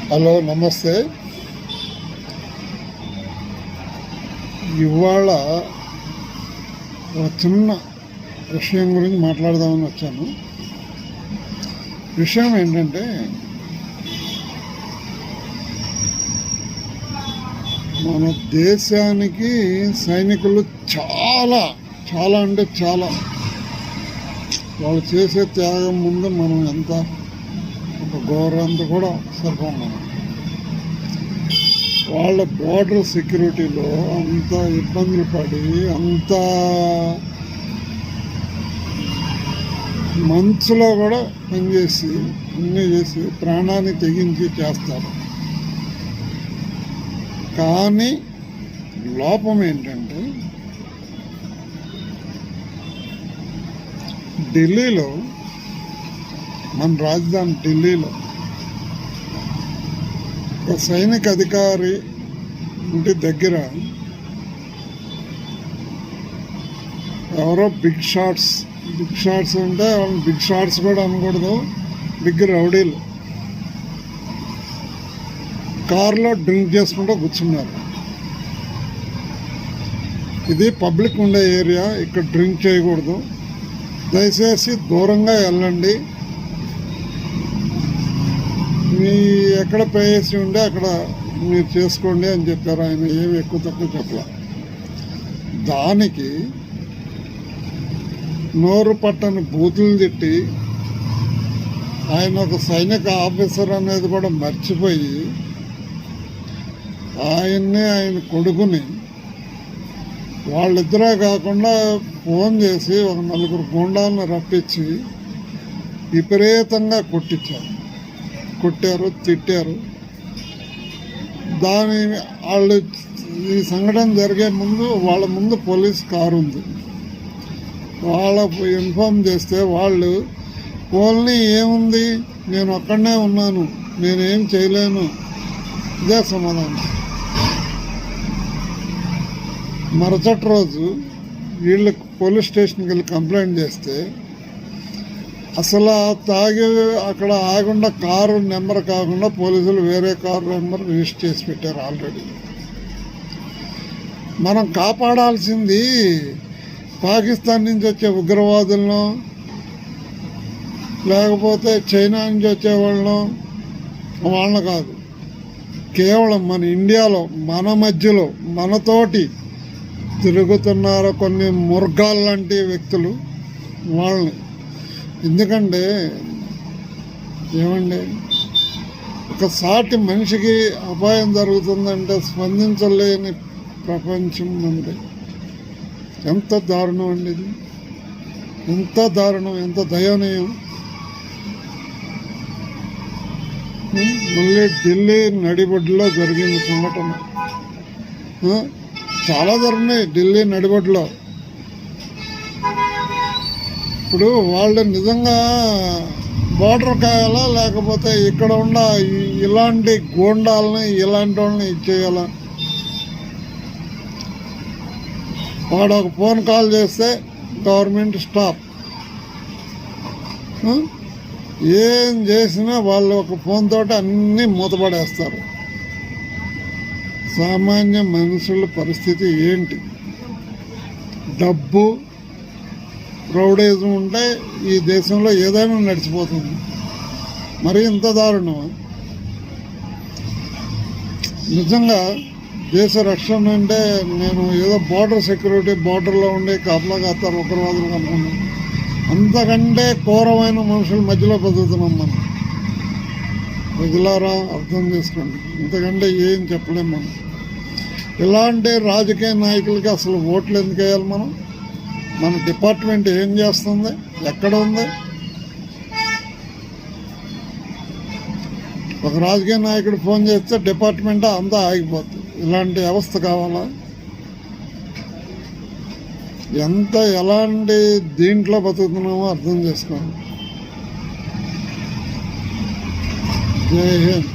Hello, నమస్తే. ఇవాళ ఒక చిన్న విషయం గురించి మాట్లాడదామని వచ్చాను. విషయం ఏంటంటే, మన దేశానికి సైనికులు చాలా చాలా అంటే చాలా వాళ్ళు చేసే త్యాగం ముందు మనం ఎంత ఒక గౌరవంతో కూడా సరిపోం. మనం వాళ్ళ బార్డర్ సెక్యూరిటీలో అంత ఇబ్బందులు పడి అంత మంచులో కూడా పనిచేసి అన్నీ చేసి ప్రాణాన్ని తెగించి చేస్తారు. కానీ లోపం ఏంటంటే, ఢిల్లీలో, మన రాజధాని ఢిల్లీలో ఒక సైనిక అధికారి ఇంటి దగ్గర ఎవరో బిగ్ షాట్స్ అంటే వాళ్ళని బిగ్ షాట్స్ కూడా అనకూడదు, బిగ్ రౌడీలు కారులో డ్రింక్ చేసుకుంటూ కూర్చున్నారు. ఇది పబ్లిక్ ఉండే ఏరియా, ఇక్కడ డ్రింక్ చేయకూడదు, దయచేసి దూరంగా వెళ్ళండి, మీ ఎక్కడ పేసి ఉంటే అక్కడ మీరు చేసుకోండి అని చెప్పారు. ఆయన ఏమి ఎక్కువ తక్కువ చెప్పలే. దానికి నోరు పట్టని బూతులు తిట్టి ఆయన ఒక సైనిక ఆఫీసర్ అనేది కూడా మర్చిపోయి ఆయన కొడుకుని వాళ్ళిద్దరే కాకుండా ఫోన్ చేసి ఒక 4 గుండాలను రప్పించి విపరీతంగా కొట్టారు, తిట్టారు. వాళ్ళు ఈ సంఘటన జరిగే ముందు వాళ్ళ ముందు పోలీస్ కారు ఉంది. వాళ్ళకు ఇన్ఫార్మ్ చేస్తే వాళ్ళు ఓన్లీ ఏముంది, నేను అక్కడనే ఉన్నాను, నేనేం చేయలేను, ఇదే సమాధానం. మరుసటి రోజు వీళ్ళకి పోలీస్ స్టేషన్కి వెళ్ళి కంప్లైంట్ చేస్తే అసలు తాగి అక్కడ ఆగకుండా కారు నెంబర్ కాకుండా పోలీసులు వేరే కారు నెంబర్ రిజిస్టర్ చేసి పెట్టారు ఆల్రెడీ. మనం కాపాడాల్సింది పాకిస్తాన్ నుంచి వచ్చే ఉగ్రవాదులను, లేకపోతే చైనా నుంచి వాళ్ళని కాదు. కేవలం మన ఇండియాలో మన మధ్యలో మనతోటి తిరుగుతున్నారు కొన్ని ముర్గాల్ లాంటి వ్యక్తులు, వాళ్ళని. ఎందుకంటే ఏమండి, ఒక సాటి మనిషికి అపాయం జరుగుతుందంటే స్పందించలేని ప్రపంచం ఉంది. ఎంత దారుణం అండి ఇది, ఎంత దారుణం, ఎంత దయనీయం. మళ్ళీ ఢిల్లీ నడిబొడ్డులో జరిగిన సంఘటన చాలా జరిగినాయి. ఢిల్లీ నడిబొడ్డులో ఇప్పుడు వాళ్ళు నిజంగా బార్డర్ కాయాలా, లేకపోతే ఇక్కడ ఉన్న ఇలాంటి గూండాలని ఇలాంటి వాళ్ళని ఇచ్చేయాలా? వాడు ఒక ఫోన్ కాల్ చేస్తే గవర్నమెంట్ స్టాప్. ఏం చేసినా వాళ్ళు ఒక ఫోన్ తోటి అన్నీ మూతపడేస్తారు. సామాన్య మనుషుల పరిస్థితి ఏంటి? డబ్బు, రౌడీజం ఉంటే ఈ దేశంలో ఏదైనా నడిచిపోతుంది. మరి ఇంత దారుణం. నిజంగా దేశ రక్షణ అంటే నేను ఏదో బార్డర్ సెక్యూరిటీ, బార్డర్లో ఉండే కాపలా కాస్తారు ఉగ్రవాదులు అనుకున్నాను. అంతకంటే ఘోరమైన మనుషుల మధ్యలో బతుకుతున్నాం మనం. ప్రజలారా అర్థం చేసుకోండి, ఇంతకంటే ఏం చెప్పలేము మనం. ఇలాంటి రాజకీయ నాయకులకి అసలు ఓట్లు ఎందుకు వేయాలి మనం? మన డిపార్ట్మెంట్ ఏం చేస్తుంది, ఎక్కడ ఉంది? ఒక రాజకీయ నాయకుడు ఫోన్ చేస్తే డిపార్ట్మెంట్ అంతా ఆగిపోతుంది. ఇలాంటి వ్యవస్థ కావాలా? ఎలాంటి దీంట్లో బతుకుతున్నామో అర్థం చేసుకోండి. జై హింద్.